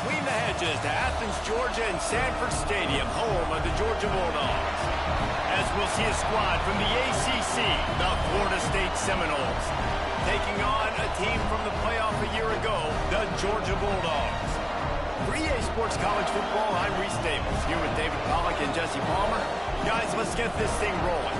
between the hedges to Athens, Georgia and Sanford Stadium, home of the Georgia Bulldogs. As we'll see a squad from the ACC, the Florida State Seminoles, taking on a team from the playoff a year ago, the Georgia Bulldogs. For EA Sports College Football, I'm Reese Davis, here with David Pollack and Jesse Palmer. Guys, let's get this thing rolling.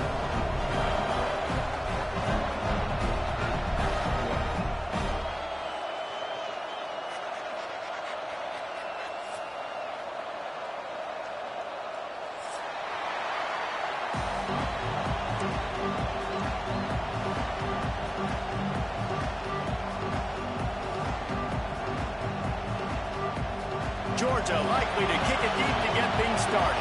Georgia likely to kick it deep to get things started.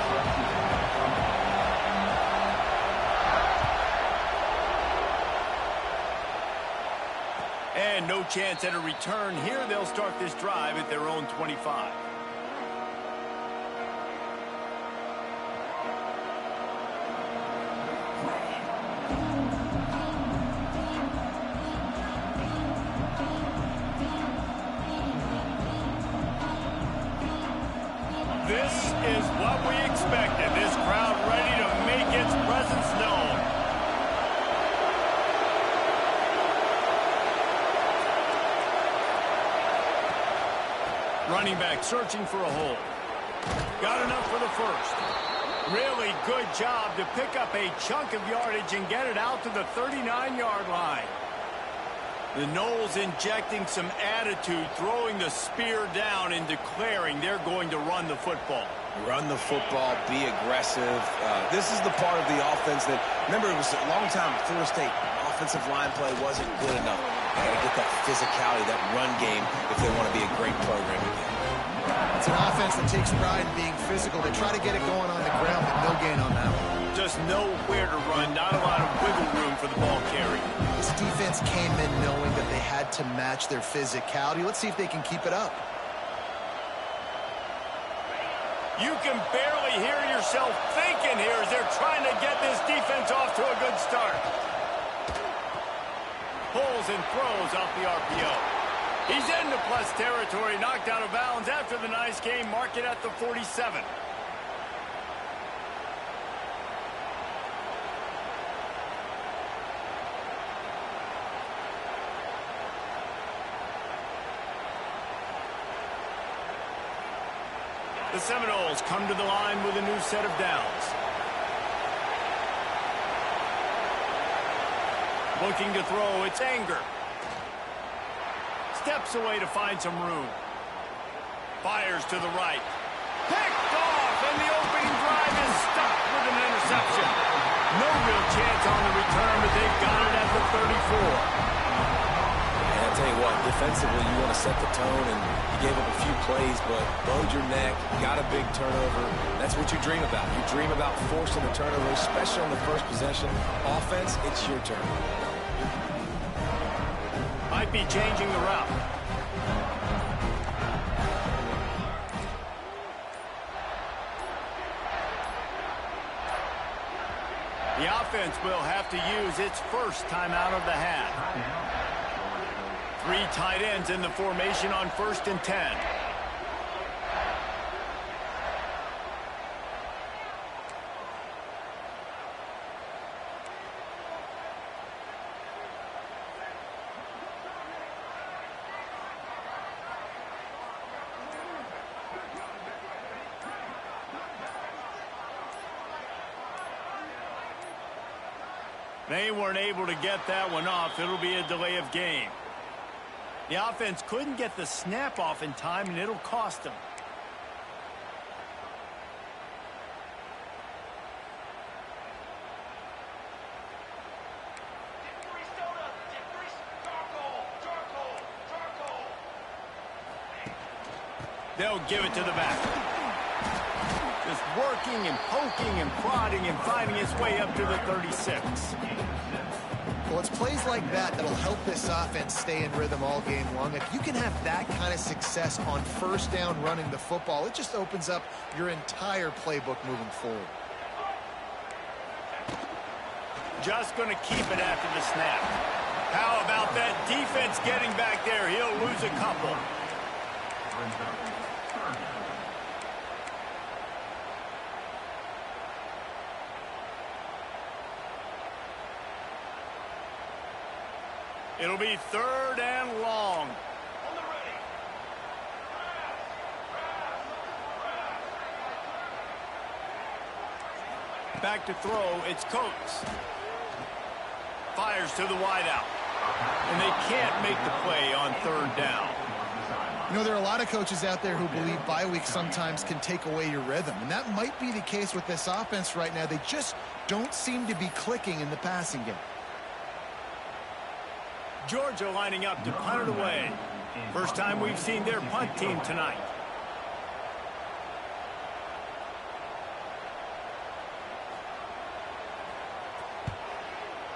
And no chance at a return here. They'll start this drive at their own 25. This is what we expected. This crowd ready to make its presence known. Running back searching for a hole. Got enough for the first. Really good job to pick up a chunk of yardage and get it out to the 39-yard line. The Noles injecting some attitude, throwing the spear down and declaring they're going to run the football. Run the football, be aggressive. This is the part of the offense that, remember, it was a long time, Florida State offensive line play wasn't good enough. They got to get that physicality, that run game, if they want to be a great program again. It's an offense that takes pride in being physical. They try to get it going on the ground, but no gain on that one. Just nowhere to run, not a lot of wiggle room for the ball carry. This defense came in knowing that they had to match their physicality. Let's see if they can keep it up. You can barely hear yourself thinking here as they're trying to get this defense off to a good start. Pulls and throws off the RPO. He's into plus territory, knocked out of bounds after the nice game. Mark it at the 47. The Seminoles come to the line with a new set of downs. Looking to throw, it's Anger. Steps away to find some room. Fires to the right. Picked off, and the opening drive is stopped with an interception. No real chance on the return, but they've got it at the 34. And I'll tell you what, defensively, you want to set the tone, and you gave up a few plays, but bowed your neck, got a big turnover. That's what you dream about. You dream about forcing the turnover, especially on the first possession. Offense, it's your turn. Might be changing the route. The offense will have to use its first timeout of the half. 3 tight ends in the formation on 1st and 10. They weren't able to get that one off. It'll be a delay of game. The offense couldn't get the snap off in time, and it'll cost them. They'll give it to the back. Just working and poking and prodding and finding his way up to the 36. Well, it's plays like that that'll help this offense stay in rhythm all game long. If you can have that kind of success on first down running the football, it just opens up your entire playbook moving forward. Just going to keep it after the snap. How about that defense getting back there? He'll lose a couple. It'll be 3rd and long. Back to throw, it's Coates. Fires to the wideout. And they can't make the play on 3rd down. You know, there are a lot of coaches out there who believe bye weeks sometimes can take away your rhythm, and that might be the case with this offense right now. They just don't seem to be clicking in the passing game. Georgia lining up to punt it away. First time we've seen their punt team tonight.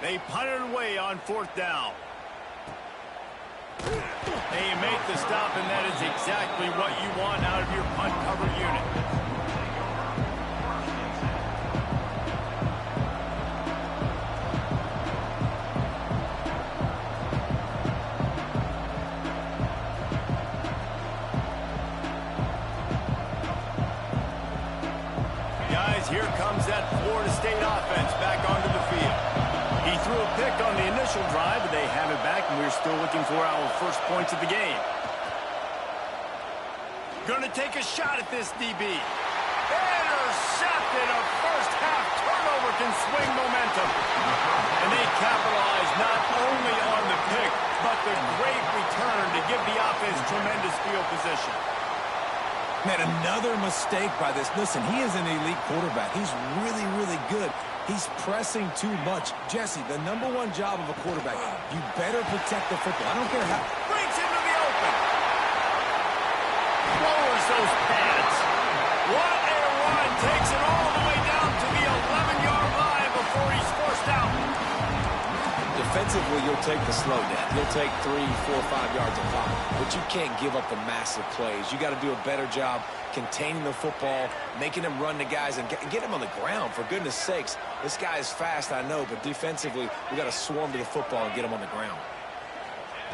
They punt it away on 4th down. They make the stop, and that is exactly what you want out of your punt cover unit. Guys, here comes that Florida State offense back onto the field. He threw a pick on the initial drive, but they have it back, and we're still looking for our first points of the game. Going to take a shot at this DB. Intercepted. A first-half turnover can swing momentum. And they capitalize not only on the pick, but the great return to give the offense tremendous field position. Man, another mistake by this. Listen, he is an elite quarterback. He's really, really good. He's pressing too much. Jesse, the #1 job of a quarterback, you better protect the football. I don't care how. Breaks into the open. Lowers those pads. What a run. Takes it all the way down to the 11-yard line before he's forced out. Defensively, you'll take the slow down. You'll take 3, 4, 5 yards of pop. But you can't give up the massive plays. You got to do a better job containing the football, making him run to guys, and get him on the ground, for goodness sakes. This guy is fast, I know, but defensively, we got to swarm to the football and get him on the ground.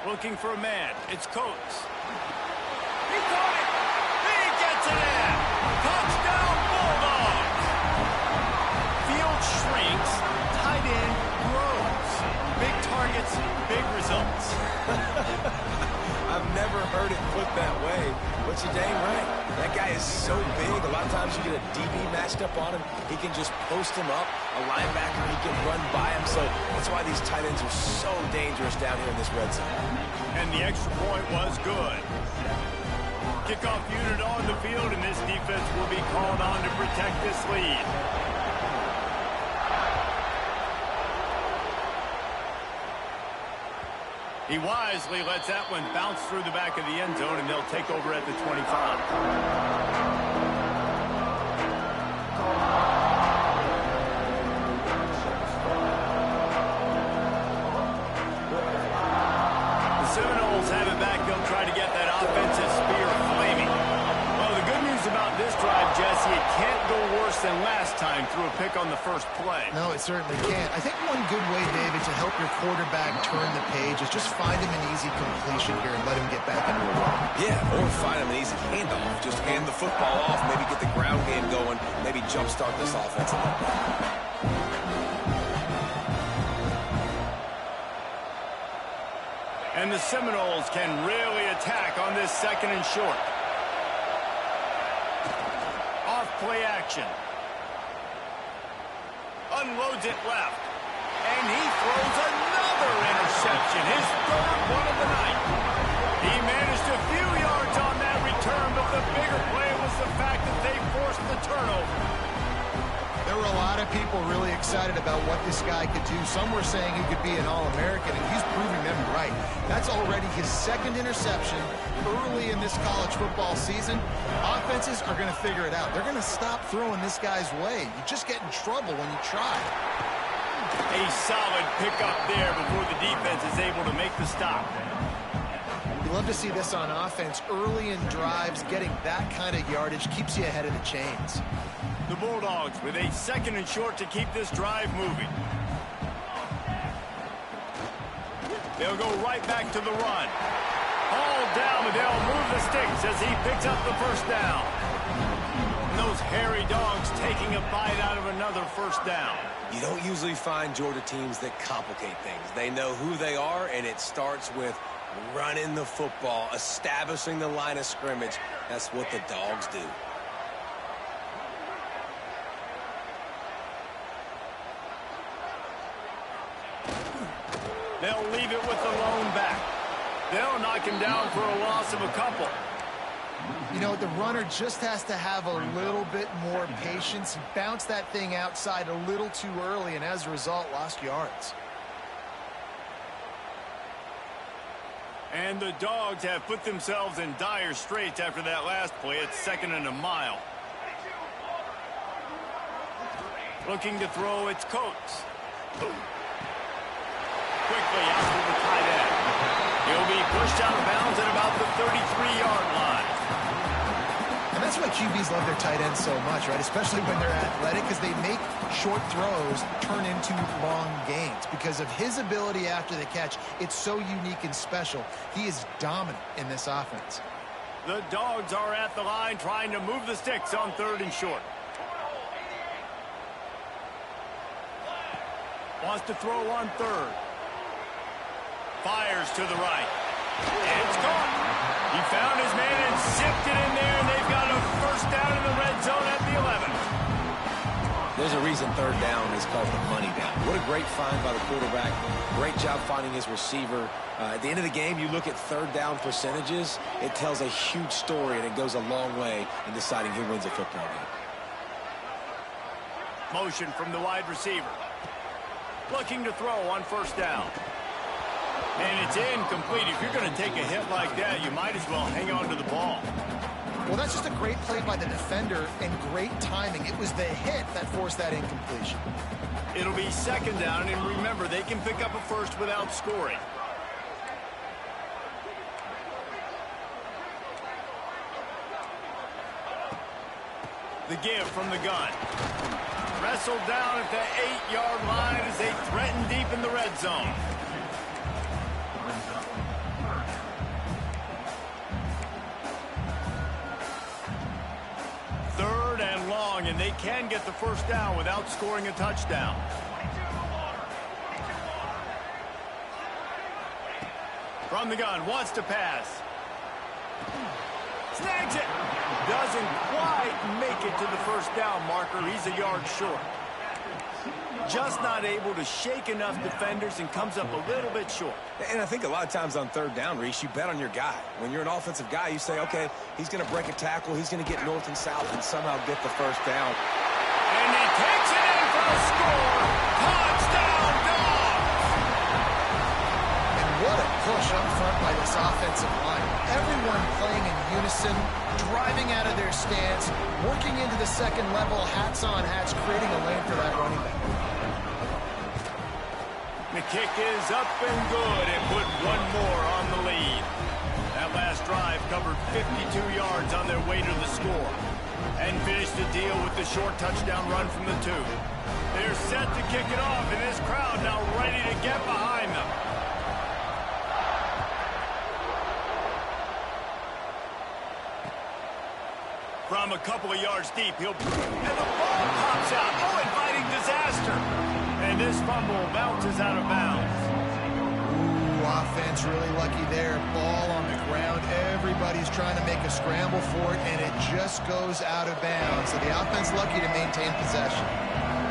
Looking for a man. It's Coates. He caught it. He gets it in. Touchdown, Bulldogs. Field shrinks. Tight end grows. Big targets, big results. I've never heard it put that way, but you're dang right. That guy is so big. A lot of times you get a DB matched up on him. He can just post him up. A linebacker, he can run by him. So that's why these tight ends are so dangerous down here in this red zone. And the extra point was good. Kickoff unit on the field, and this defense will be called on to protect this lead. He wisely lets that one bounce through the back of the end zone, and they'll take over at the 25. Seminoles have it back. They'll try to get that offensive spear flaming. Well, the good news about this drive, Jesse, it can't go worse than last time through a pick on the first play. No, it certainly can't. I think one good way, David, to help your quarterback turn the page is just find him an easy completion here and let him get back into a run. Yeah, or find him an easy handoff. Just hand the football off, maybe get the ground game going, maybe jumpstart this offense a little bit. And the Seminoles can really attack on this 2nd and short. Off play action. Unloads it left. And he throws another interception. His 3rd one of the night. He managed a few yards on that return, but the bigger play was the fact that they forced the turnover. There were a lot of people really excited about what this guy could do. Some were saying he could be an All-American, and he's proving them right. That's already his 2nd interception early in this college football season. Offenses are going to figure it out. They're going to stop throwing this guy's way. You just get in trouble when you try. A solid pickup there before the defense is able to make the stop. You love to see this on offense. Early in drives, getting that kind of yardage keeps you ahead of the chains. The Bulldogs with a 2nd and short to keep this drive moving. They'll go right back to the run. All down, but they'll move the sticks as he picks up the first down. And those hairy dogs taking a bite out of another first down. You don't usually find Georgia teams that complicate things. They know who they are, and it starts with running the football, establishing the line of scrimmage. That's what the dogs do. They'll leave it with the lone back. They'll knock him down for a loss of a couple. You know, the runner just has to have a little bit more patience. He bounced that thing outside a little too early, and as a result, lost yards. And the Dogs have put themselves in dire straits after that last play. It's 2nd and a mile. Looking to throw, it's Coates. Quickly out to the tight end. He'll be pushed out of bounds at about the 33-yard line. And that's why QBs love their tight ends so much, right? Especially when they're athletic, because they make short throws turn into long gains. Because of his ability after the catch, it's so unique and special. He is dominant in this offense. The Dogs are at the line trying to move the sticks on 3rd and short. Wants to throw on 3rd. Fires to the right. And it's caught. He found his man and zipped it in there, and they've got a first down in the red zone at the 11. There's a reason 3rd down is called the money down. What a great find by the quarterback. Great job finding his receiver. At the end of the game, you look at 3rd down percentages. It tells a huge story, and it goes a long way in deciding who wins a football game. Motion from the wide receiver. Looking to throw on 1st down. And it's incomplete. If you're going to take a hit like that, you might as well hang on to the ball. Well, that's just a great play by the defender and great timing. It was the hit that forced that incompletion. It'll be 2nd down, and remember, they can pick up a first without scoring. The give from the gun. Wrestled down at the 8-yard line as they threaten deep in the red zone. And they can get the first down without scoring a touchdown. From the gun, wants to pass. Snags it. Doesn't quite make it to the first down marker. He's a yard short. Just not able to shake enough defenders and comes up a little bit short. And I think a lot of times on 3rd down, Reese, you bet on your guy. When you're an offensive guy, you say, okay, he's going to break a tackle, he's going to get north and south and somehow get the first down. And he takes it in for a score. Touchdown, Dogs! And what a push up front by this offensive line. Everyone playing in unison, driving out of their stance, working into the 2nd level, hats on hats, creating a lane for that running back. The kick is up and good and put one more on the lead. That last drive covered 52 yards on their way to the score and finished the deal with the short touchdown run from the 2. They're set to kick it off, and this crowd now ready to get behind them. From a couple of yards deep, and the ball pops out. Oh, inviting disaster. And this fumble bounces out of bounds. Ooh, offense really lucky there. Ball on the ground. Everybody's trying to make a scramble for it, and it just goes out of bounds. So the offense lucky to maintain possession.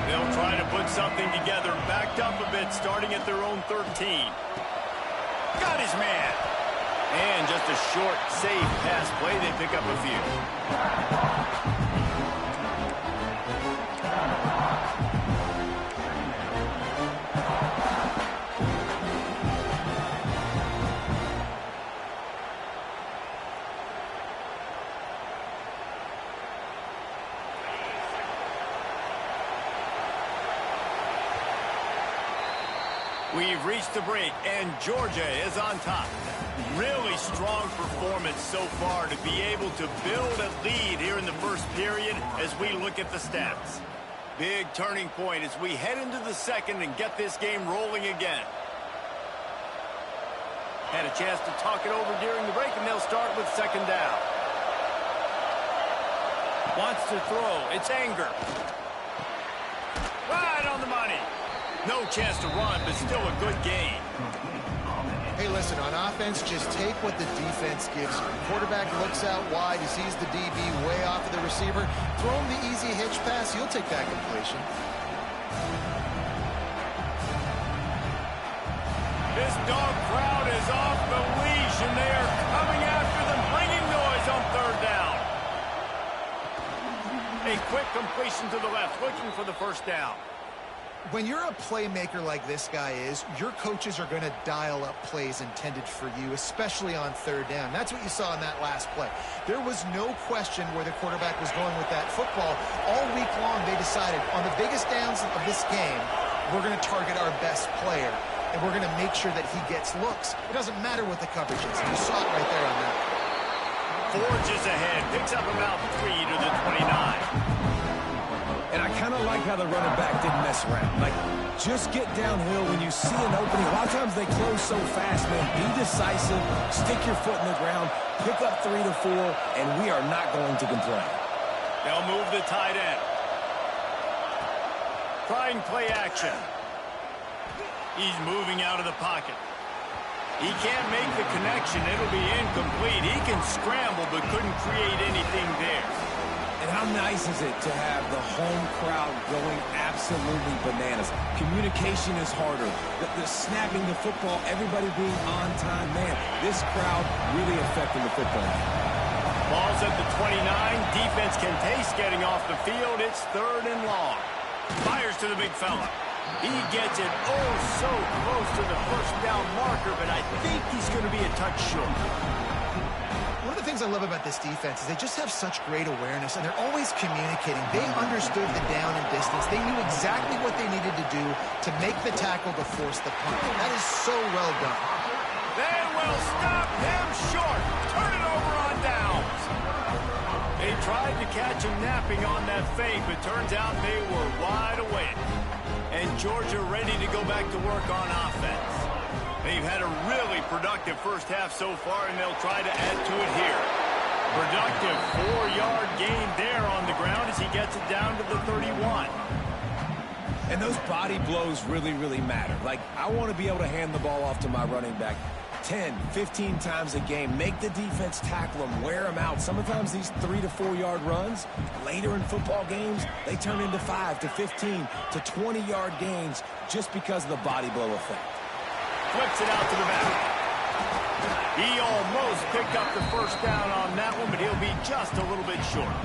They'll try to put something together, backed up a bit, starting at their own 13. Got his man. And just a short, safe pass play. They pick up a few. We've reached the break, and Georgia is on top. Really strong performance so far to be able to build a lead here in the first period as we look at the stats. Big turning point as we head into the 2nd and get this game rolling again. Had a chance to talk it over during the break, and they'll start with 2nd down. Wants to throw. It's anger. Right on the money. No chance to run, but still a good gain. Hey, listen, on offense, just take what the defense gives you. Quarterback looks out wide. He sees the DB way off of the receiver. Throw him the easy hitch pass. You'll take that completion. This dog crowd is off the leash, and they are coming after them, making noise on third down. A quick completion to the left, looking for the first down. When you're a playmaker like this guy is, your coaches are going to dial up plays intended for you, especially on third down. That's what you saw in that last play. There was no question where the quarterback was going with that football. All week long, they decided, on the biggest downs of this game, we're going to target our best player, and we're going to make sure that he gets looks. It doesn't matter what the coverage is. You saw it right there on that. Forges ahead, picks up about 3 to the 29. And I kind of like how the running back didn't mess around. Like, just get downhill when you see an opening. A lot of times they close so fast, man. Be decisive, stick your foot in the ground, pick up 3 to 4, and we are not going to complain. They'll move the tight end. Trying play action. He's moving out of the pocket. He can't make the connection. It'll be incomplete. He can scramble, but couldn't create anything there. And how nice is it to have the home crowd going absolutely bananas? Communication is harder. The snapping the football, everybody being on time. Man, this crowd really affecting the football. Ball's at the 29. Defense can taste getting off the field. It's 3rd and long. Fires to the big fella. He gets it oh so close to the first down marker, but I think he's going to be a touch short. One of the things I love about this defense is they just have such great awareness, and they're always communicating. They understood the down and distance. They knew exactly what they needed to do to make the tackle to force the punt. That is so well done. They will stop him short. Turn it over on downs. They tried to catch him napping on that fake, but turns out they were wide awake. And Georgia ready to go back to work on offense. They've had a really productive first half so far, and they'll try to add to it here. Productive 4-yard gain there on the ground as he gets it down to the 31. And those body blows really, really matter. Like, I want to be able to hand the ball off to my running back 10, 15 times a game. Make the defense tackle them, wear them out. Sometimes these 3 to 4 yard runs, later in football games, they turn into 5 to 15 to 20-yard gains just because of the body blow effect. Flips it out to the back. He almost picked up the first down on that one, but he'll be just a little bit short.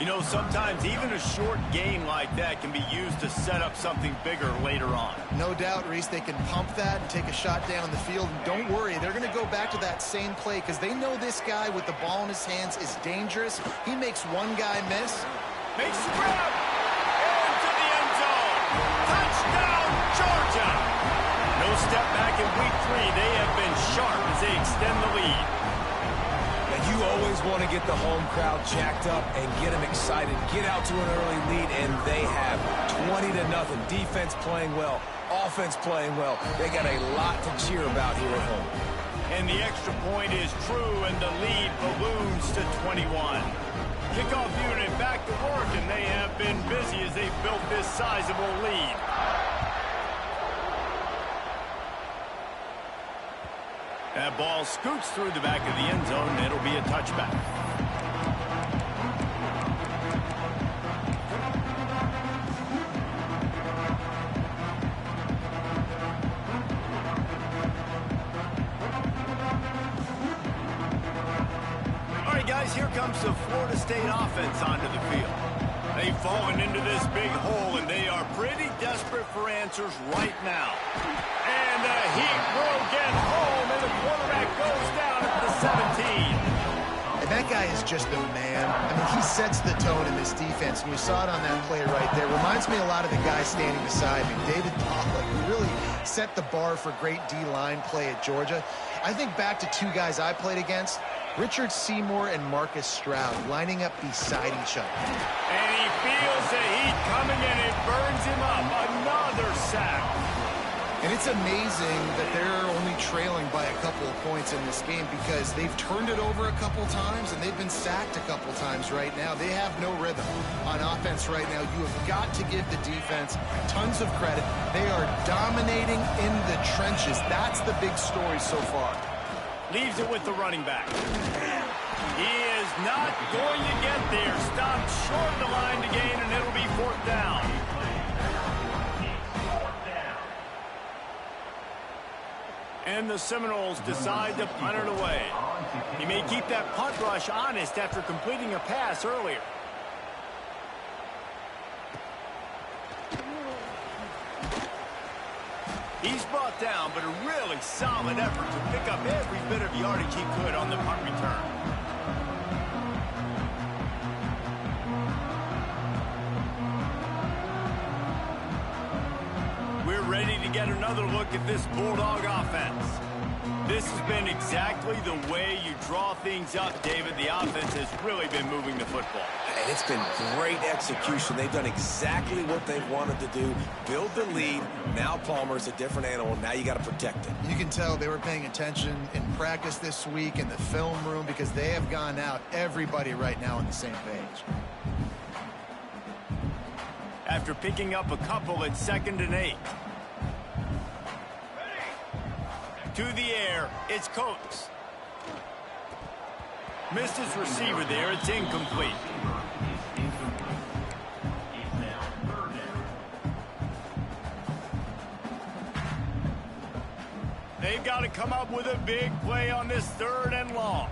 You know, sometimes even a short gain like that can be used to set up something bigger later on. No doubt, Reese, they can pump that and take a shot down the field. And don't worry, they're going to go back to that same play because they know this guy with the ball in his hands is dangerous. He makes one guy miss. Makes the grab. Into the end zone. Touchdown, Georgia. No step back in week 3. They have been sharp as they extend the lead. You always want to get the home crowd jacked up and get them excited. Get out to an early lead, and they have 20-0. Defense playing well, offense playing well. They got a lot to cheer about here at home. And the extra point is true, and the lead balloons to 21. Kickoff unit back to work, and they have been busy as they've built this sizable lead. That ball scoots through the back of the end zone, and it'll be a touchback. All right, guys, here comes the Florida State offense onto the field. They've fallen into this big hole, and they are pretty desperate for answers right now. And the heat will get home, and the quarterback goes down at the 17. And that guy is just the man. I mean, he sets the tone in this defense, and you saw it on that play right there. Reminds me a lot of the guy standing beside me, David Pollock, who really set the bar for great D-line play at Georgia. I think back to 2 guys I played against, Richard Seymour and Marcus Stroud, lining up beside each other. And he feels the heat coming, and it burns him up. Another sack. And it's amazing that they're only trailing by a couple of points in this game because they've turned it over a couple times and they've been sacked a couple times right now. They have no rhythm on offense right now. You have got to give the defense tons of credit. They are dominating in the trenches. That's the big story so far. Leaves it with the running back. He is not going to get there. Stopped short of the line to gain, and it'll be 4th down. And the Seminoles decide to punt it away. He may keep that punt rush honest after completing a pass earlier. He's brought down, but a really solid effort to pick up every bit of yardage he could on the punt return. We're ready to get another look at this Bulldog offense. This has been exactly the way you draw things up, David. The offense has really been moving the football. And it's been great execution. They've done exactly what they've wanted to do. Build the lead. Now Palmer's a different animal. Now you got to protect it. You can tell they were paying attention in practice this week in the film room because they have gone out, everybody right now on the same page. After picking up a couple at 2nd and 8. To the air, it's Coates. Missed his receiver there, it's incomplete. They've got to come up with a big play on this 3rd and long.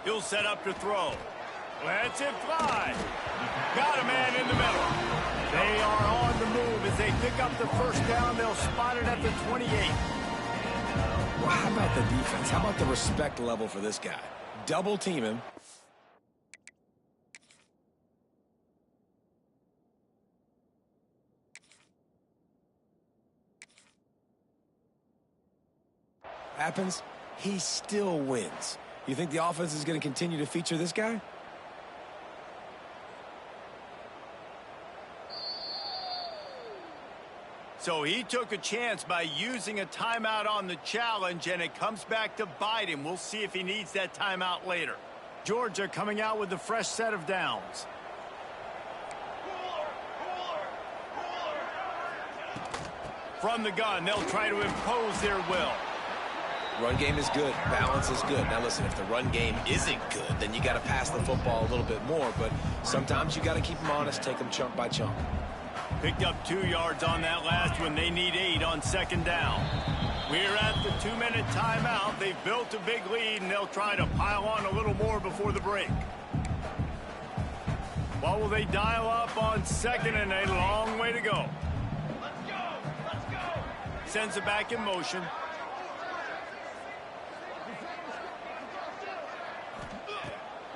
He'll set up to throw. Lets it fly. Got a man in the middle. They are on the move as they pick up the 1st down. They'll spot it at the 28. Well, how about the defense? How about the respect level for this guy? Double team him. Happens, he still wins. You think the offense is going to continue to feature this guy? So he took a chance by using a timeout on the challenge, and it comes back to bite him. We'll see if he needs that timeout later. Georgia coming out with a fresh set of downs. From the gun, they'll try to impose their will. Run game is good. Balance is good. Now, listen, if the run game isn't good, then you got to pass the football a little bit more. But sometimes you got to keep them honest, take them chunk by chunk. Picked up 2 yards on that last one. They need 8 on 2nd down. We're at the 2-minute timeout. They've built a big lead, and they'll try to pile on a little more before the break. What will they dial up on 2nd and a long way to go? Let's go! Let's go! Sends it back in motion.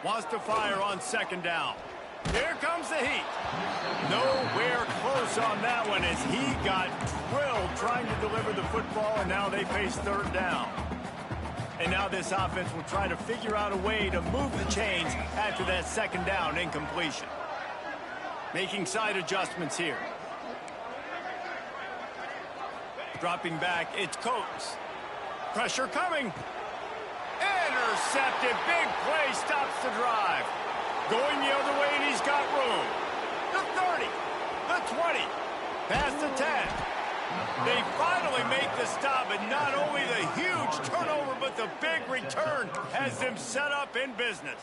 Wants to fire on 2nd down. Here comes the heat. Nowhere close on that one as he got drilled trying to deliver the football, and now they face 3rd down. And now this offense will try to figure out a way to move the chains after that 2nd down incompletion. Making side adjustments here. Dropping back, it's Coates. Pressure coming. Intercepted. Big play stops the drive. Going the other way, and he's got room. The 30, the 20, past the 10. They finally make the stop, and not only the huge turnover, but the big return has them set up in business.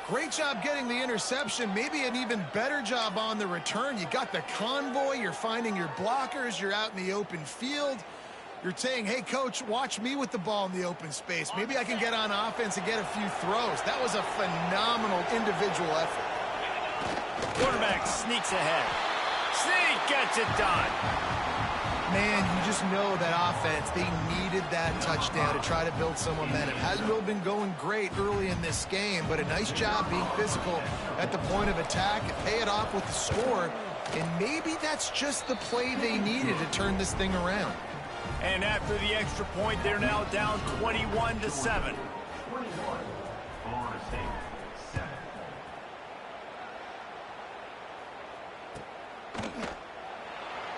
Great job getting the interception. Maybe an even better job on the return. You got the convoy. You're finding your blockers. You're out in the open field. You're saying, hey, coach, watch me with the ball in the open space. Maybe I can get on offense and get a few throws. That was a phenomenal individual effort. Quarterback sneaks ahead. Sneak gets it done. Man, you just know that offense, they needed that touchdown to try to build some momentum. Hasn't really been going great early in this game, but a nice job being physical at the point of attack and pay it off with the score. And maybe that's just the play they needed to turn this thing around. And after the extra point, they're now down 21-7.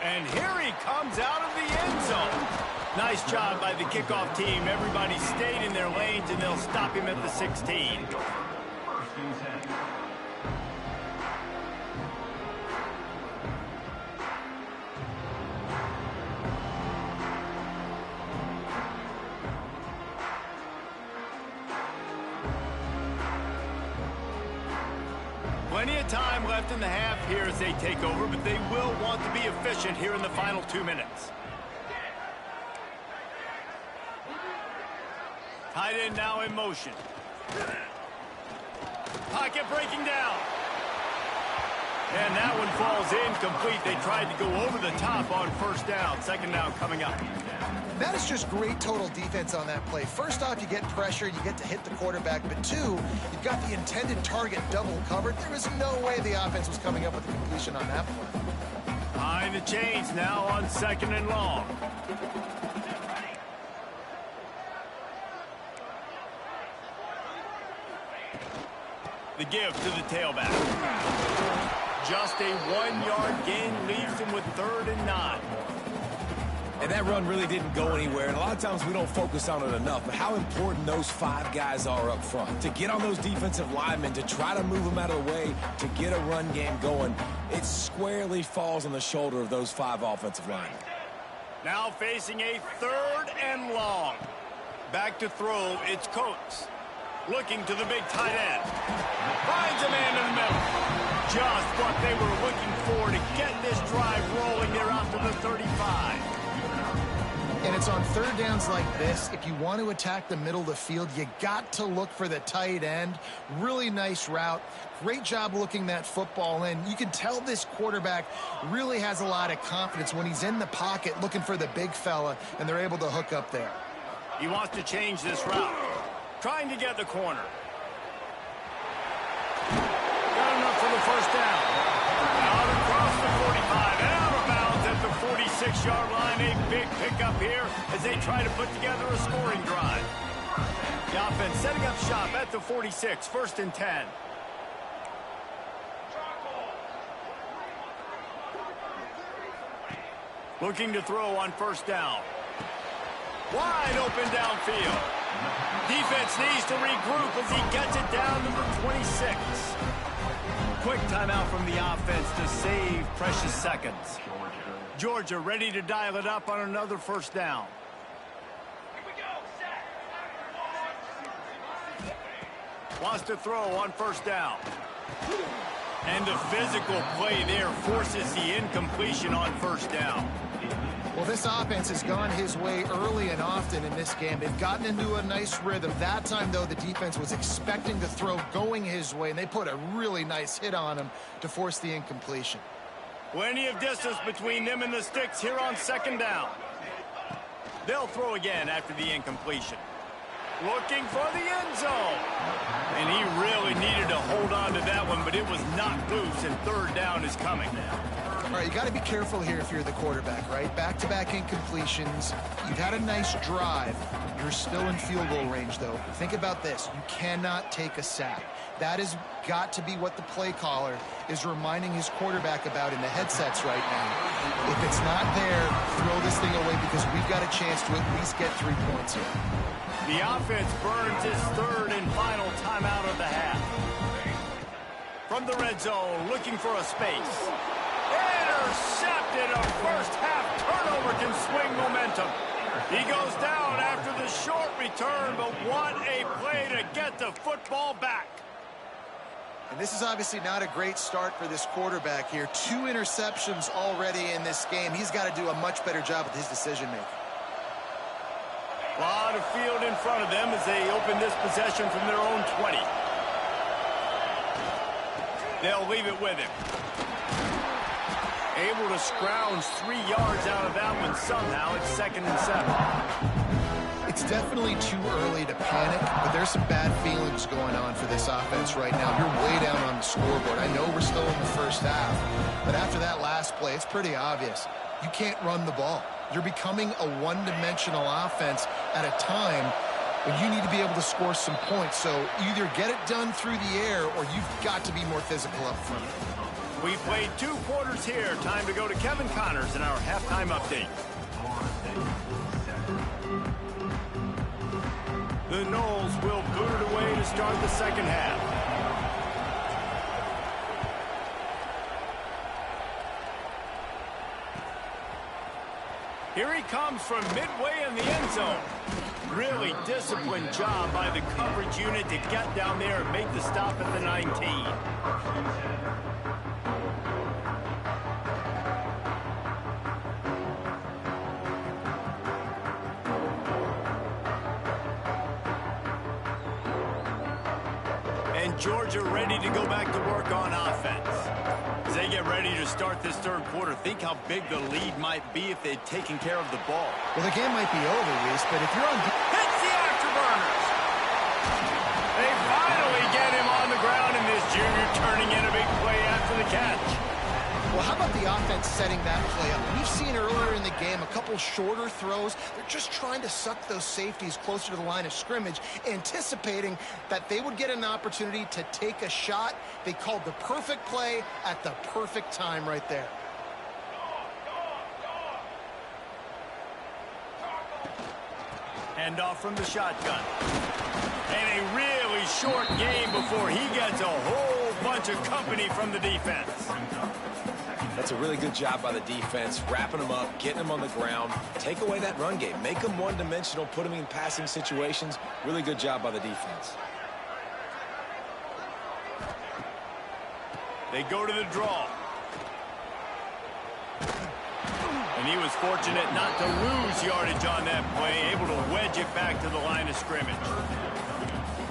And here he comes out of the end zone. Nice job by the kickoff team. Everybody stayed in their lanes, and they'll stop him at the 16. Plenty of time left in the half here as they take over, but they will want to be efficient here in the final 2 minutes. Tight end now in motion. Pocket breaking down. And that one falls incomplete. They tried to go over the top on first down. Second down coming up. That is just great total defense on that play. First off, you get pressure, you get to hit the quarterback, but two, you've got the intended target double covered. There was no way the offense was coming up with a completion on that play. Behind the chains now on second and long. The give to the tailback. Just a 1-yard gain leaves him with 3rd and 9. And that run really didn't go anywhere, and a lot of times we don't focus on it enough, but how important those 5 guys are up front. To get on those defensive linemen, to try to move them out of the way, to get a run game going, it squarely falls on the shoulder of those 5 offensive linemen. Now facing a 3rd and long. Back to throw, it's Coates. Looking to the big tight end. Finds a man in the middle. Just what they were looking for to get this drive rolling there out to the 35. And it's on 3rd downs like this. If you want to attack the middle of the field, you got to look for the tight end. Really nice route. Great job looking that football in. You can tell this quarterback really has a lot of confidence when he's in the pocket looking for the big fella, and they're able to hook up there. He wants to change this route. Trying to get the corner. Got enough for the first down. Out across the 45. Out of bounds at the 46-yard line. A big pickup here as they try to put together a scoring drive. The offense setting up shop at the 46. 1st and 10. Looking to throw on first down. Wide open downfield. Defense needs to regroup as he gets it down to the 26. Quick timeout from the offense to save precious seconds. Georgia ready to dial it up on another first down. Wants to throw on first down. And the physical play there forces the incompletion on first down. Well, this offense has gone his way early and often in this game. They've gotten into a nice rhythm. That time, though, the defense was expecting the throw going his way, and they put a really nice hit on him to force the incompletion. Plenty of distance between them and the sticks here on second down. They'll throw again after the incompletion. Looking for the end zone. And he really needed to hold on to that one, but it was knocked loose, and 3rd down is coming. All right, you got to be careful here if you're the quarterback, right? Back-to-back incompletions. You've had a nice drive. You're still in field goal range, though. Think about this. You cannot take a sack. That has got to be what the play caller is reminding his quarterback about in the headsets right now. If it's not there, throw this thing away because we've got a chance to at least get 3 points here. The offense burns his 3rd and final timeout of the half. From the red zone, looking for a space. Intercepted. A first half turnover can swing momentum. He goes down after the short return, but what a play to get the football back. And this is obviously not a great start for this quarterback here. 2 interceptions already in this game. He's got to do a much better job with his decision-making. A lot of field in front of them as they open this possession from their own 20. They'll leave it with him. Able to scrounge 3 yards out of that one somehow. It's 2nd and 7. It's definitely too early to panic, but there's some bad feelings going on for this offense right now. You're way down on the scoreboard. I know we're still in the first half, but after that last play, it's pretty obvious. You can't run the ball. You're becoming a one-dimensional offense at a time when you need to be able to score some points. So either get it done through the air or you've got to be more physical up front. We played 2 quarters here. Time to go to Kevin Connors in our halftime update. The Noles will boot it away to start the second half. Here he comes from midway in the end zone. Really disciplined job by the coverage unit to get down there and make the stop at the 19. And Georgia ready to go back to work on offense. As they get ready to start this third quarter, think how big the lead might be if they'd taken care of the ball. Well, the game might be over, Reese, but if you're on... Hits the afterburners! They finally get him on the ground, and this junior turning in a big play after the catch. Well, how about the offense setting that play up? We've seen earlier in the game a couple shorter throws. They're just trying to suck those safeties closer to the line of scrimmage, anticipating that they would get an opportunity to take a shot. They called the perfect play at the perfect time right there. Hand off from the shotgun. And a really short game before he gets a whole bunch of company from the defense. That's a really good job by the defense, wrapping them up, getting them on the ground. Take away that run game. Make them one-dimensional, put them in passing situations. Really good job by the defense. They go to the draw. And he was fortunate not to lose yardage on that play, able to wedge it back to the line of scrimmage.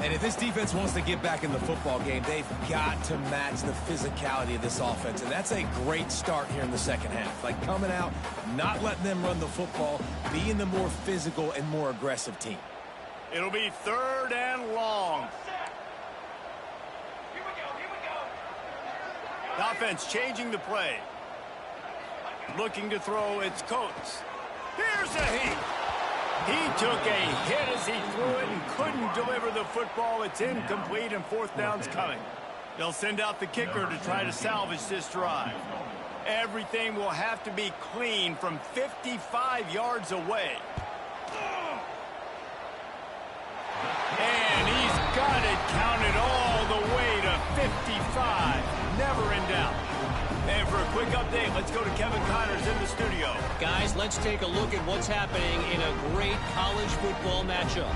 And if this defense wants to get back in the football game, they've got to match the physicality of this offense. And that's a great start here in the second half. Like coming out, not letting them run the football, being the more physical and more aggressive team. It'll be 3rd and long. The offense changing the play. Looking to throw, it's Coates. Here's a heat. He took a hit as he threw it and couldn't deliver the football. It's incomplete and 4th down's coming. They'll send out the kicker to try to salvage this drive. Everything will have to be clean from 55 yards away. And he's got it counted all the way to 55. Never in doubt. And for a quick update, let's go to Kevin Connors in the studio. Guys, let's take a look at what's happening in a great college football matchup.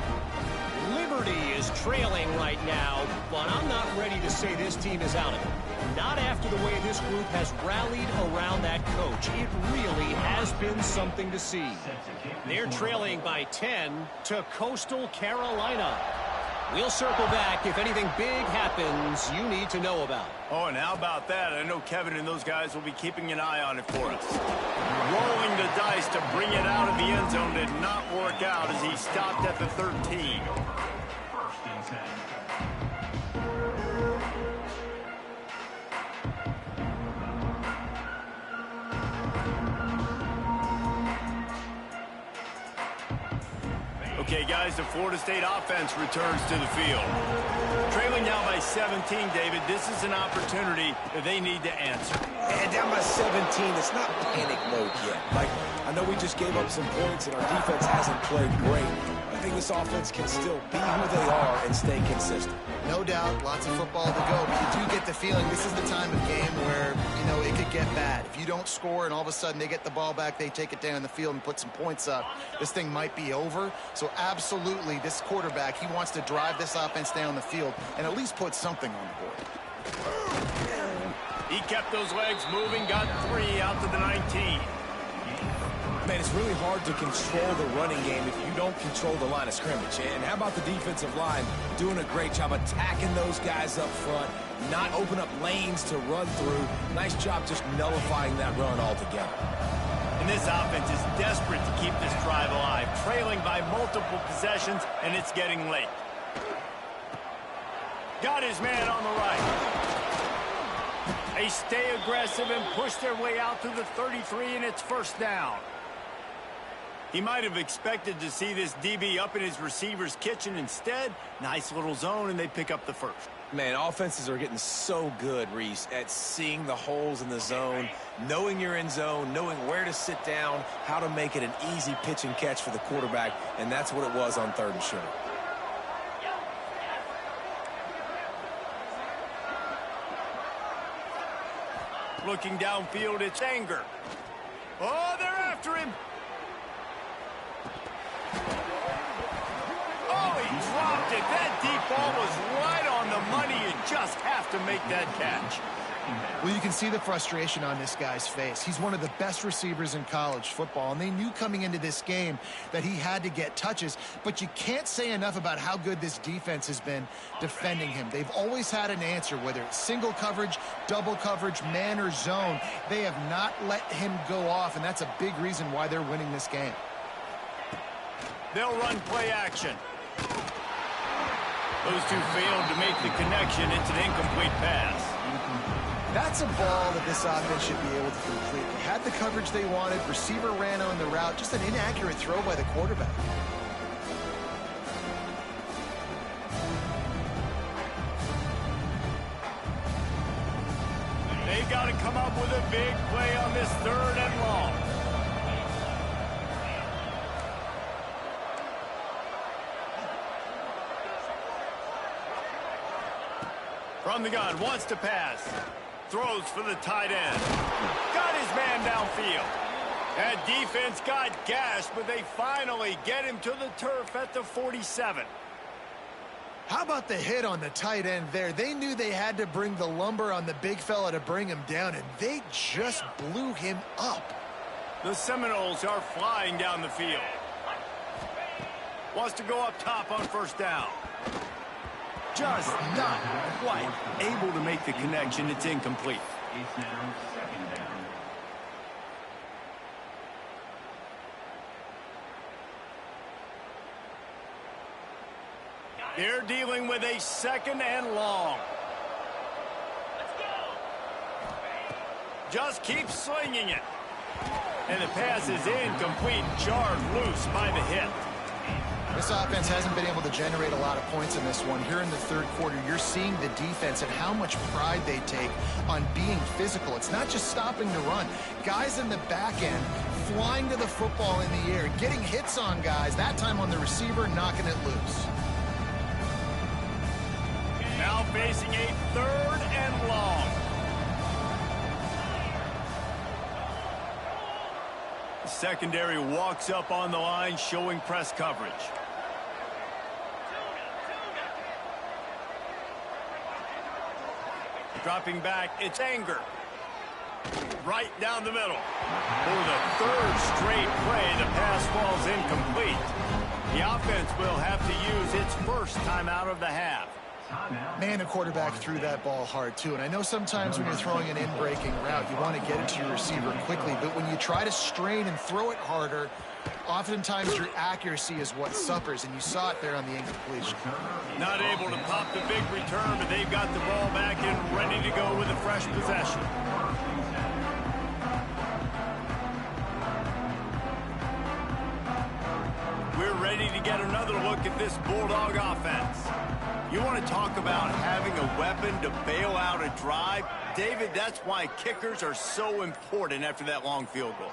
Liberty is trailing right now, but I'm not ready to say this team is out of it. Not after the way this group has rallied around that coach. It really has been something to see. They're trailing by 10 to Coastal Carolina. We'll circle back if anything big happens you need to know about. Oh, and how about that? I know Kevin and those guys will be keeping an eye on it for us. Rolling the dice to bring it out of the end zone did not work out as he stopped at the 13. Okay, guys, the Florida State offense returns to the field. Trailing now by 17, David. This is an opportunity that they need to answer. And down by 17, it's not panic mode yet. Like, I know we just gave up some points and our defense hasn't played great. I think this offense can still be who they are and stay consistent. No doubt, lots of football to go, but you do get the feeling this is the time of game where, you know, it could get bad. If you don't score and all of a sudden they get the ball back, they take it down the field and put some points up, this thing might be over. So absolutely, this quarterback, he wants to drive this offense down the field and at least put something on the board. He kept those legs moving, got 3 out to the 19. Man, it's really hard to control the running game if you don't control the line of scrimmage. And how about the defensive line doing a great job attacking those guys up front, not open up lanes to run through. Nice job just nullifying that run altogether. And this offense is desperate to keep this drive alive, trailing by multiple possessions, and it's getting late. Got his man on the right. They stay aggressive and push their way out to the 33, and it's 1st down. He might have expected to see this DB up in his receiver's kitchen. Instead, nice little zone, and they pick up the 1st. Man, offenses are getting so good, Reese, at seeing the holes in the zone, knowing you're in zone, knowing where to sit down, how to make it an easy pitch and catch for the quarterback, and that's what it was on 3rd and short. Looking downfield, it's Anger. Oh, they're after him. Oh, he dropped it. That deep ball was right on the money. You just have to make that catch. Well, you can see the frustration on this guy's face. He's one of the best receivers in college football, and they knew coming into this game that he had to get touches, but you can't say enough about how good this defense has been defending him. They've always had an answer, whether it's single coverage, double coverage, man or zone. They have not let him go off, and that's a big reason why they're winning this game. They'll run play action. Those two failed to make the connection. It's an incomplete pass. That's a ball that this offense should be able to complete. They had the coverage they wanted. Receiver ran on the route. Just an inaccurate throw by the quarterback. They got to come up with a big play on this 3rd and long. From the gun, wants to pass. Throws for the tight end. Got his man downfield. That defense got gashed, but they finally get him to the turf at the 47. How about the hit on the tight end there? They knew they had to bring the lumber on the big fella to bring him down, and they just blew him up. The Seminoles are flying down the field. Wants to go up top on 1st down. Just not quite able to make the connection. It's incomplete. It's now 2nd down. They're dealing with a 2nd and long. Just keep slinging it. And the pass is incomplete, jarred loose by the hit. This offense hasn't been able to generate a lot of points in this one. Here in the 3rd quarter, you're seeing the defense and how much pride they take on being physical. It's not just stopping to run. Guys in the back end flying to the football in the air, getting hits on guys, that time on the receiver, knocking it loose. Now facing a 3rd and long. The secondary walks up on the line, showing press coverage. Dropping back, it's Anger. Right down the middle. For the 3rd straight play, the pass falls incomplete. The offense will have to use its first timeout of the half. Man, the quarterback threw that ball hard, too. And I know sometimes when you're throwing an in-breaking route, you want to get it to your receiver quickly. But when you try to strain and throw it harder, oftentimes your accuracy is what suffers. And you saw it there on the incompletion. Not able to pop the big return, but they've got the ball back and ready to go with a fresh possession. We're ready to get another look at this Bulldog offense. You want to talk about having a weapon to bail out a drive? David, that's why kickers are so important after that long field goal.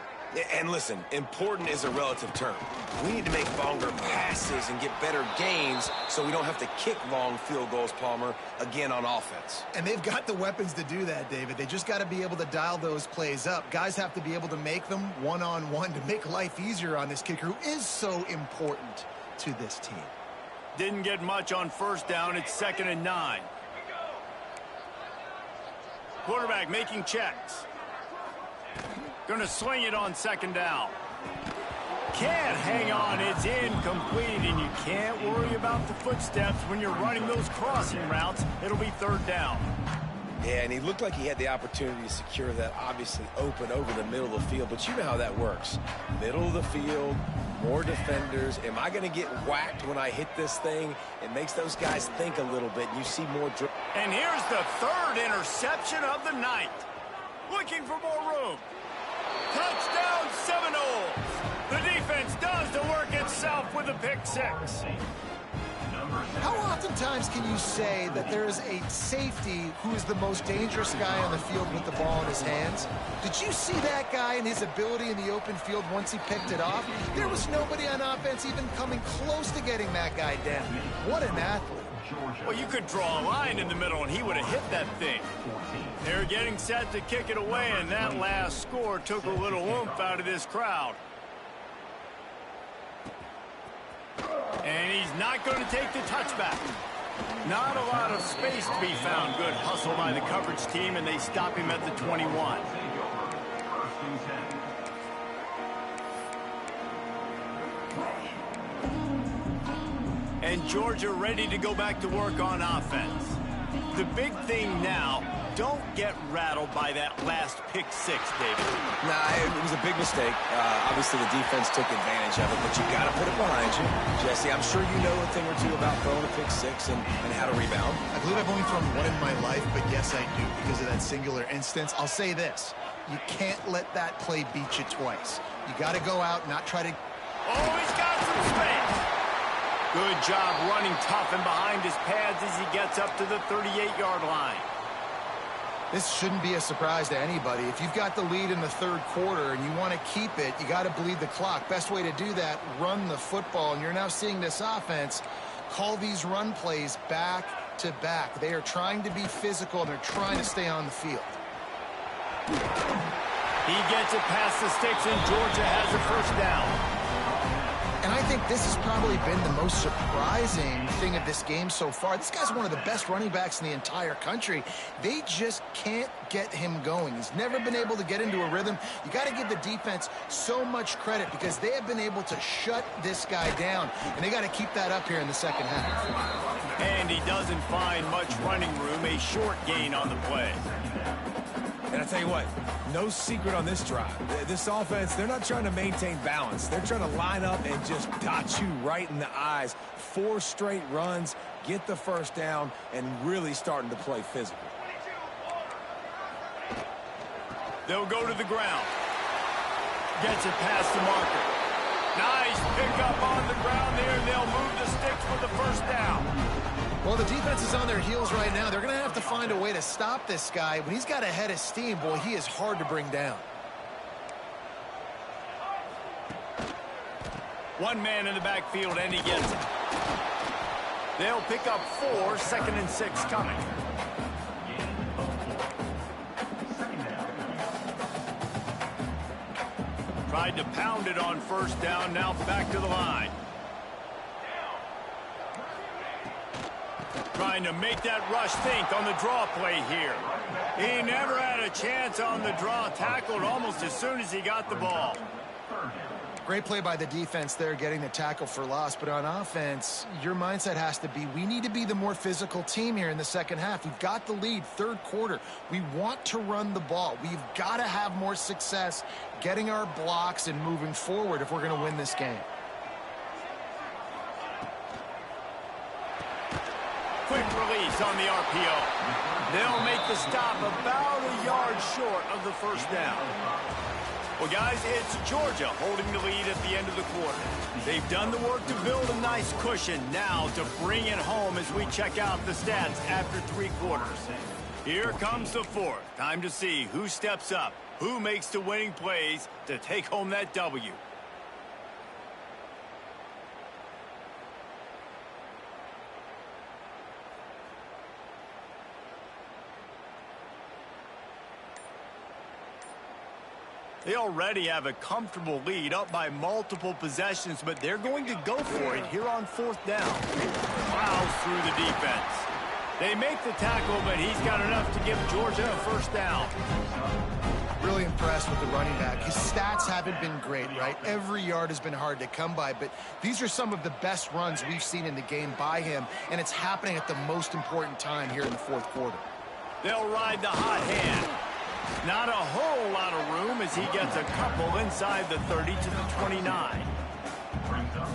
And listen, important is a relative term. We need to make longer passes and get better gains so we don't have to kick long field goals, Palmer, again on offense. And they've got the weapons to do that, David. They just got to be able to dial those plays up. Guys have to be able to make them one-on-one to make life easier on this kicker who is so important to this team. Didn't get much on 1st down. It's 2nd and 9. Quarterback making checks. Going to sling it on 2nd down. Can't hang on. It's incomplete, and you can't worry about the footsteps when you're running those crossing routes. It'll be 3rd down. Yeah, and he looked like he had the opportunity to secure that obviously open over the middle of the field, but you know how that works. Middle of the field, more defenders. Am I going to get whacked when I hit this thing? It makes those guys think a little bit. You see more. And here's the 3rd interception of the night. Looking for more room. Touchdown Seminoles. The defense does the work itself with a pick 6. How oftentimes can you say that there is a safety who is the most dangerous guy on the field with the ball in his hands? Did you see that guy and his ability in the open field once he picked it off? There was nobody on offense even coming close to getting that guy down. What an athlete. Well, you could draw a line in the middle, and he would have hit that thing. They're getting set to kick it away, and that last score took a little oomph out of this crowd. And he's not going to take the touchback. Not a lot of space to be found. Good hustle by the coverage team, and they stop him at the 21. And Georgia ready to go back to work on offense. The big thing now, don't get rattled by that last pick six, David. Nah, it was a big mistake. Obviously, the defense took advantage of it, but you got to put it behind you. Jesse, I'm sure you know a thing or two about throwing a pick six and how to rebound. I believe I've only thrown one in my life, but yes, I do because of that singular instance. I'll say this. You can't let that play beat you twice. You got to go out, not try to... Oh, he's got some space. Good job running tough and behind his pads as he gets up to the 38-yard line. This shouldn't be a surprise to anybody. If you've got the lead in the third quarter and you want to keep it, you got to bleed the clock. Best way to do that, run the football. And you're now seeing this offense call these run plays back to back. They are trying to be physical, and they're trying to stay on the field. He gets it past the sticks, and Georgia has a first down. And I think this has probably been the most surprising thing of this game so far. This guy's one of the best running backs in the entire country. They just can't get him going. He's never been able to get into a rhythm. You got to give the defense so much credit because they have been able to shut this guy down, and they got to keep that up here in the second half. And he doesn't find much running room, a short gain on the play. And I tell you what, no secret on this drive. This offense, they're not trying to maintain balance. They're trying to line up and just dot you right in the eyes. 4 straight runs, get the first down, and really starting to play physical. They'll go to the ground. Gets it past the marker. Nice pickup on the ground there, and they'll move the sticks for the first down. Well, the defense is on their heels right now. They're going to have to find a way to stop this guy. When he's got a head of steam, boy, he is hard to bring down. One man in the backfield, and he gets it. They'll pick up 4, 2nd and 6 coming. Tried to pound it on first down, now back to the line. Trying to make that rush think on the draw play here. He never had a chance on the draw, tackled almost as soon as he got the ball. Great play by the defense there, getting the tackle for loss. But on offense, your mindset has to be, we need to be the more physical team here in the second half. We've got the lead, third quarter. We want to run the ball. We've got to have more success getting our blocks and moving forward if we're going to win this game. Quick release on the RPO. They'll make the stop about a yard short of the first down. Well, guys, it's Georgia holding the lead at the end of the quarter. They've done the work to build a nice cushion. Now to bring it home as we check out the stats after 3 quarters. Here comes the fourth. Time to see who steps up, who makes the winning plays to take home that W. They already have a comfortable lead, up by multiple possessions, but they're going to go for it here on 4th down. Plows through the defense. They make the tackle, but he's got enough to give Georgia a first down. Really impressed with the running back. His stats haven't been great, right? Every yard has been hard to come by, but these are some of the best runs we've seen in the game by him, and it's happening at the most important time here in the 4th quarter. They'll ride the hot hand. Not a whole lot of room as he gets a couple inside the 30 to the 29.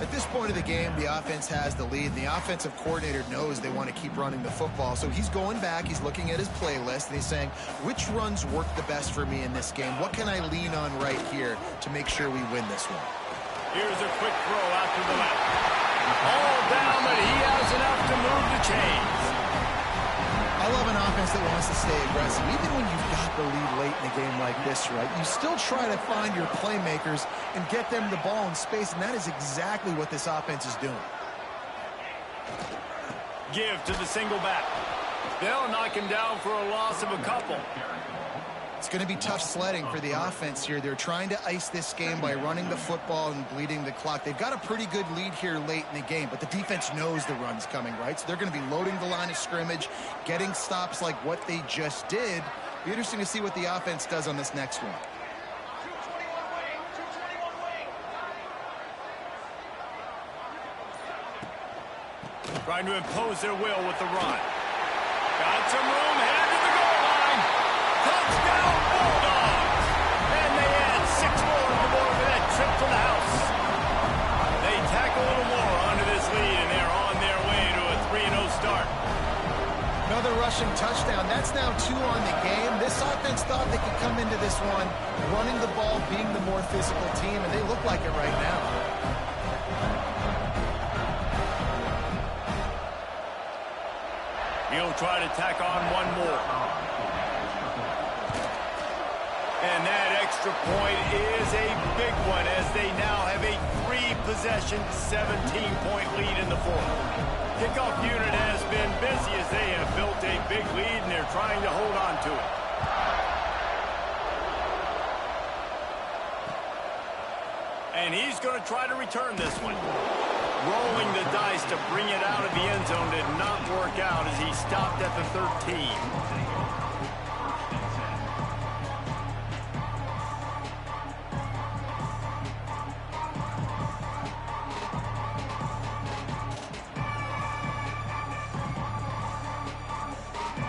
At this point of the game, the offense has the lead. The offensive coordinator knows they want to keep running the football. So he's going back, he's looking at his playlist, and he's saying, which runs work the best for me in this game? What can I lean on right here to make sure we win this one? Here's a quick throw out to the left. All down, but he has enough to move the chains. I love an offense that wants to stay aggressive. Even when you've got the lead late in a game like this, right, you still try to find your playmakers and get them the ball in space, and that is exactly what this offense is doing. Give to the single back. They'll knock him down for a loss of a couple. It's going to be tough sledding for the offense here. They're trying to ice this game by running the football and bleeding the clock. They've got a pretty good lead here late in the game, but the defense knows the run's coming, right? So they're going to be loading the line of scrimmage, getting stops like what they just did. Be interesting to see what the offense does on this next one. Trying to impose their will with the run. Got some room, headed to the goal line. Touchdown, Bulldogs! And they add 6 more on the board for that trip to the house. They tack a little more onto this lead, and they're on their way to a 3-0 start. Another rushing touchdown. That's now 2 on the game. This offense thought they could come into this one running the ball, being the more physical team, and they look like it right now. He'll try to tack on one more. And that extra point is a big one as they now have a 3-possession, 17-point lead in the fourth. Kickoff unit has been busy as they have built a big lead and they're trying to hold on to it. And he's going to try to return this one. Rolling the dice to bring it out of the end zone did not work out as he stopped at the 13.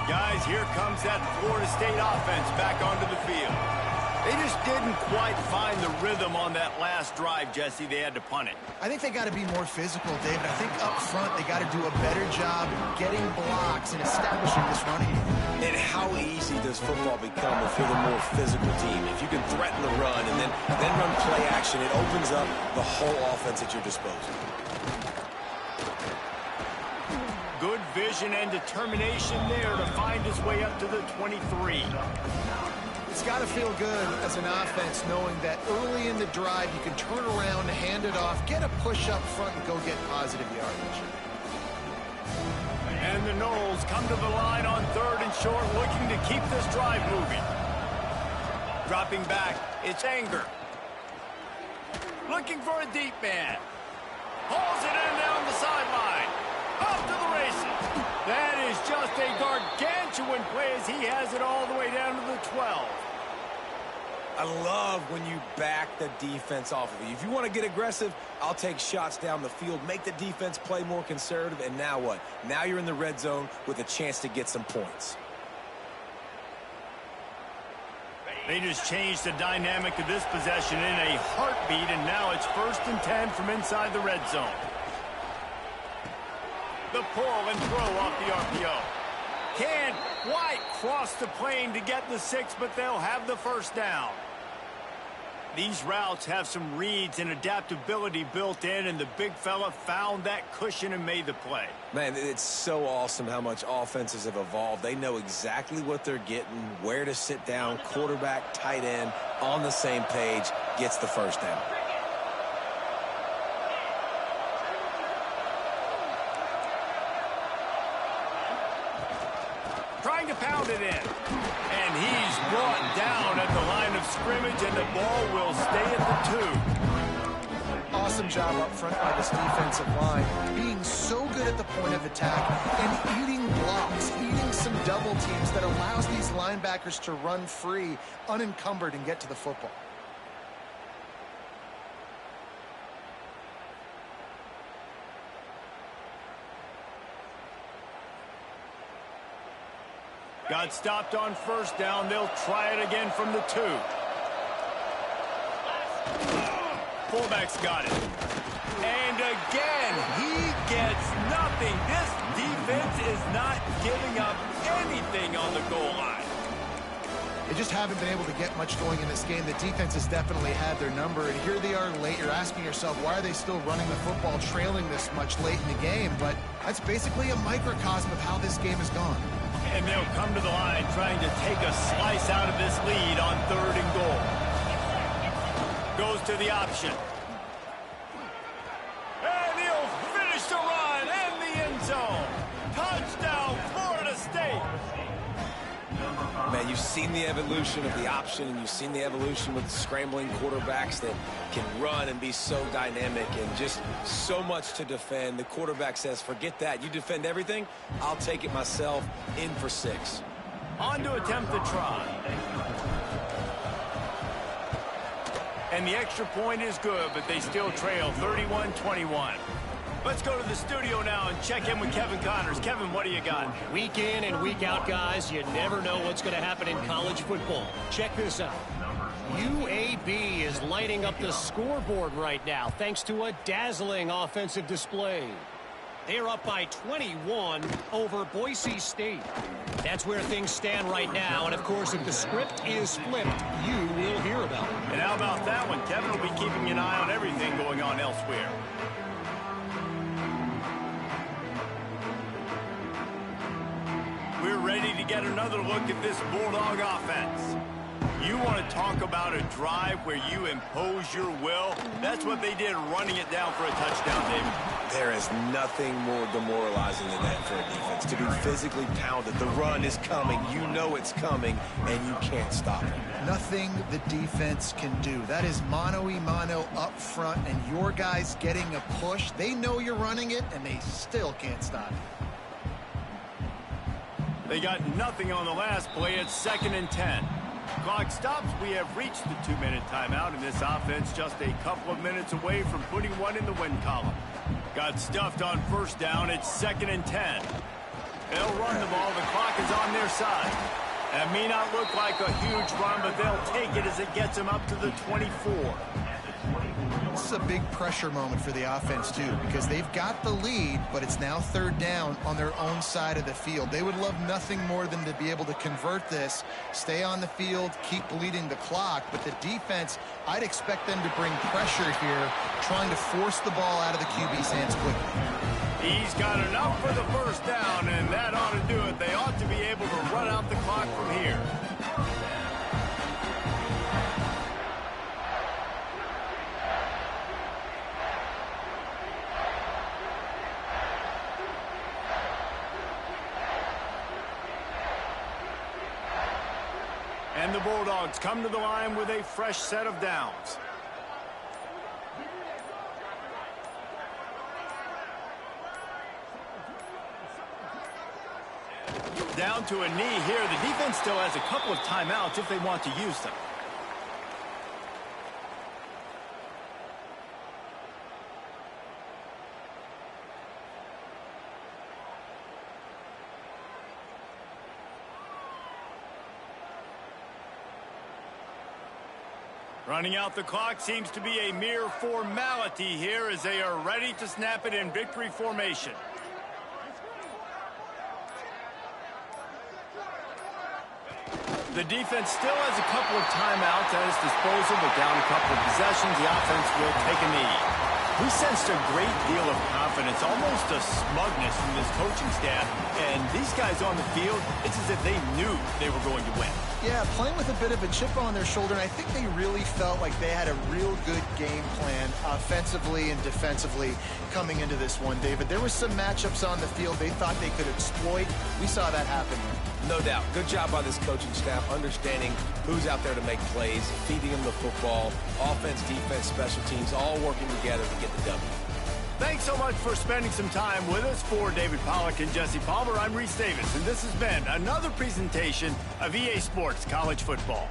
Guys, here comes that Florida State offense back onto the field. They just didn't quite find the rhythm on that last drive, Jesse. They had to punt it. I think they got to be more physical, David. I think up front they got to do a better job getting blocks and establishing this running game. And how easy does football become if you're the more physical team? If you can threaten the run and then run play action, it opens up the whole offense at your disposal. Good vision and determination there to find his way up to the 23. It's got to feel good as an offense knowing that early in the drive you can turn around, hand it off, get a push up front, and go get positive yardage. And the Knowles come to the line on 3rd and short, looking to keep this drive moving. Dropping back, it's Anger. Looking for a deep man. Hauls it in down the sideline. Off to the races. That is just a gargantuan play as he has it all the way down to the 12. I love when you back the defense off of you. If you want to get aggressive, I'll take shots down the field, make the defense play more conservative, and now what? Now you're in the red zone with a chance to get some points. They just changed the dynamic of this possession in a heartbeat, and now it's 1st and 10 from inside the red zone. The pull and throw off the RPO. Can't quite cross the plane to get the 6, but they'll have the 1st down. These routes have some reads and adaptability built in, and the big fella found that cushion and made the play. Man, it's so awesome how much offenses have evolved. They know exactly what they're getting, where to sit down, quarterback, tight end, on the same page, gets the 1st down. Trying to pound it in. And he's brought down at the line of scrimmage, and the ball will stay at the 2. Awesome job up front by this defensive line, being so good at the point of attack and eating blocks, eating some double teams that allows these linebackers to run free, unencumbered, and get to the football. Got stopped on 1st down. They'll try it again from the 2. Fullback's got it. And again, he gets nothing. This defense is not giving up anything on the goal line. They just haven't been able to get much going in this game. The defense has definitely had their number, and here they are late. You're asking yourself, why are they still running the football, trailing this much late in the game? But that's basically a microcosm of how this game has gone. And they'll come to the line trying to take a slice out of this lead on 3rd and goal. Goes to the option. And he'll finish the run in the end zone. Touchdown, Florida State. Man, you've seen the evolution of the option, and you've seen the evolution with scrambling quarterbacks that can run and be so dynamic and just so much to defend. The quarterback says, forget that. You defend everything, I'll take it myself. In for 6. On to attempt the try. And the extra point is good, but they still trail 31-21. Let's go to the studio now and check in with Kevin Connors. Kevin, what do you got? Week in and week out, guys, you never know what's going to happen in college football. Check this out. UAB is lighting up the scoreboard right now thanks to a dazzling offensive display. They're up by 21 over Boise State. That's where things stand right now, and of course, if the script is flipped, you will hear about it. And how about that one? Kevin will be keeping an eye on everything going on elsewhere. We're ready to get another look at this Bulldog offense. You want to talk about a drive where you impose your will? That's what they did, running it down for a touchdown, David. There is nothing more demoralizing than that for a defense, to be physically pounded. The run is coming. You know it's coming, and you can't stop it. Nothing the defense can do. That is mano-a-mano up front, and your guys getting a push. They know you're running it, and they still can't stop it. They got nothing on the last play. It's 2nd and 10. Clock stops. We have reached the 2-minute timeout, and this offense just a couple of minutes away from putting one in the win column. Got stuffed on 1st down. It's 2nd and 10. They'll run the ball. The clock is on their side. That may not look like a huge run, but they'll take it as it gets them up to the 24. This is a big pressure moment for the offense, too, because they've got the lead, but it's now 3rd down on their own side of the field. They would love nothing more than to be able to convert this, stay on the field, keep bleeding the clock. But the defense, I'd expect them to bring pressure here, trying to force the ball out of the QB's hands quickly. He's got enough for the 1st down, and that ought to do it. They ought to be able to run out the clock from here. And the Bulldogs come to the line with a fresh set of downs. Down to a knee here. The defense still has a couple of timeouts if they want to use them. Running out the clock seems to be a mere formality here as they are ready to snap it in victory formation. The defense still has a couple of timeouts at its disposal, but down a couple of possessions, the offense will take a knee. We sensed a great deal of confidence, almost a smugness from this coaching staff, and these guys on the field, it's as if they knew they were going to win. Yeah, playing with a bit of a chip on their shoulder, and I think they really felt like they had a real good game plan offensively and defensively coming into this one, David. There were some matchups on the field they thought they could exploit. We saw that happen here. No doubt. Good job by this coaching staff, understanding who's out there to make plays, feeding them the football, offense, defense, special teams, all working together to get the W. Thanks so much for spending some time with us. For David Pollack and Jesse Palmer, I'm Reese Davis, and this has been another presentation of EA Sports College Football.